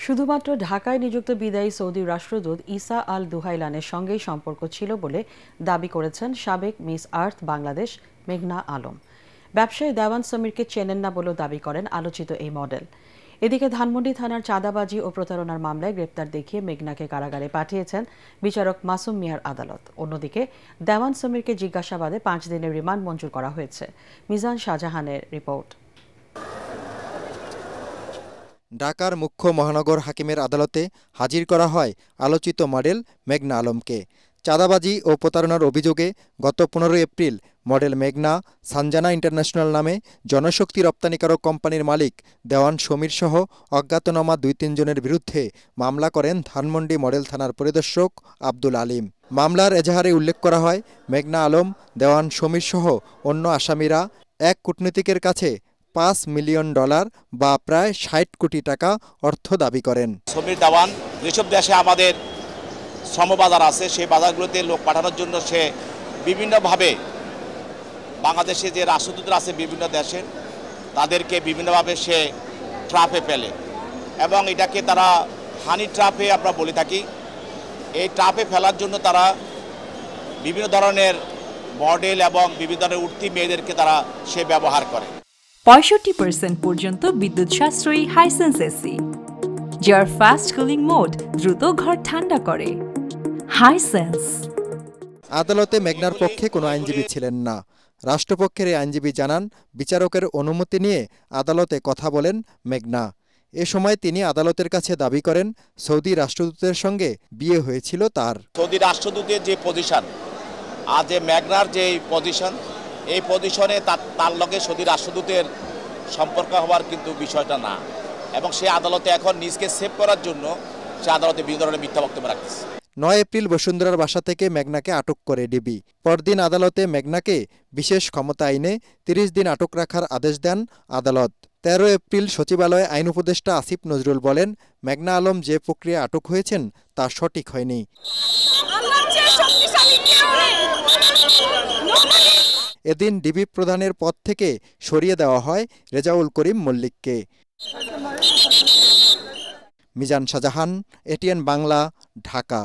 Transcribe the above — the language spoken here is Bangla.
শুধুমাত্র ঢাকায় নিযুক্ত বিদায়ী সৌদি রাষ্ট্রদূত ইসা আল দুহাইলানের সঙ্গেই সম্পর্ক ছিল বলে দাবি করেছেন সাবেক মিস আর্থ বাংলাদেশ মেঘনা আলম। ব্যবসায়ী দেওয়ান সমীরকে চেনেন না বলেও দাবি করেন আলোচিত এই মডেল। এদিকে ধানমন্ডি থানার চাঁদাবাজি ও প্রতারণার মামলায় গ্রেপ্তার দেখিয়ে মেঘনাকে কারাগারে পাঠিয়েছেন বিচারক মাসুম মিয়ার আদালত। অন্যদিকে দেওয়ান সমীরকে জিজ্ঞাসাবাদে 5 দিনের রিমান্ড মঞ্জুর করা হয়েছে। মিজান শাহজাহানের রিপোর্ট। ঢাকার মুখ্য মহানগর হাকিমের আদালতে হাজির করা হয় আলোচিত মডেল মেঘনা আলমকে। চাঁদাবাজি ও প্রতারণার অভিযোগে গত 15 এপ্রিল মডেল মেঘনা সানজানা ইন্টারন্যাশনাল নামে জনশক্তি রপ্তানিকারক কোম্পানির মালিক দেওয়ান সমীর সহ অজ্ঞাতনামা 2-3 জনের বিরুদ্ধে মামলা করেন ধানমন্ডি মডেল থানার পরিদর্শক আব্দুল আলিম। মামলার এজাহারে উল্লেখ করা হয়, মেঘনা আলম, দেওয়ান সমীর সহ অন্য আসামিরা এক কূটনীতিকের কাছে $5 মিলিয়ন বা প্রায় 60 কোটি টাকা অর্থ দাবি করেন। সমীর দেওয়ান যেসব দেশে আমাদের শ্রমবাজার আছে সেই বাজারগুলোতে লোক পাঠানোর জন্য সে বিভিন্নভাবে বাংলাদেশে যে রাষ্ট্রদূতরা আছে বিভিন্ন দেশে তাদেরকে বিভিন্নভাবে সে ট্রাপে ফেলে এবং এটাকে তারা হানি ট্রাপে আমরা বলে থাকি। এই ট্রাপে ফেলার জন্য তারা বিভিন্ন ধরনের মডেল এবং বিভিন্ন ধরনের উঠতি মেয়েদেরকে তারা সে ব্যবহার করে। 65% পর্যন্ত বিদ্যুৎ সাশ্রয়ী হাইসেন্স এসি, যার ফাস্ট কুলিং মোড দ্রুত ঘর ঠান্ডা করে। হাইসেন্স। আদালতে মেঘনার পক্ষে কোনো আইনজীবী ছিলেন না। রাষ্ট্রপক্ষের এই আইনজীবী জানান, বিচারকের অনুমতি নিয়ে আদালতে কথা বলেন মেঘনা। এ সময় তিনি আদালতের কাছে দাবি করেন, সৌদি রাষ্ট্রদূতের সঙ্গে বিয়ে হয়েছিল তার। সৌদি রাষ্ট্রদূতের যে পজিশন আর যে মেঘনার যে পজিশন, এই পজিশনে তার লগে সৌদি রাষ্ট্রদূতের সম্পর্ক হওয়ার কিন্তু বিষয়টা না, এবং সে আদালতে এখন নিজকে সেভ করার জন্য সে আদালতে বিভিন্ন ধরনের মিথ্যা বক্তব্য রাখতেছে। 9 এপ্রিল বসুন্ধরার বাসা থেকে মেঘনাকে আটক করে ডিবি। পরদিন আদালতে মেঘনাকে বিশেষ ক্ষমতা আইনে 30 দিন আটক রাখার আদেশ দেন আদালত। 13 এপ্রিল সচিবালয়ে আইন উপদেষ্টা আসিফ নজরুল বলেন, মেঘনা আলম যে প্রক্রিয়া আটক হয়েছেন তা সঠিক হয়নি। এদিন ডিবি প্রধানের পদ থেকে সরিয়ে দেওয়া হয় রেজাউল করিম মল্লিককে। মিজান শাহজাহান, এটিএন বাংলা, ঢাকা।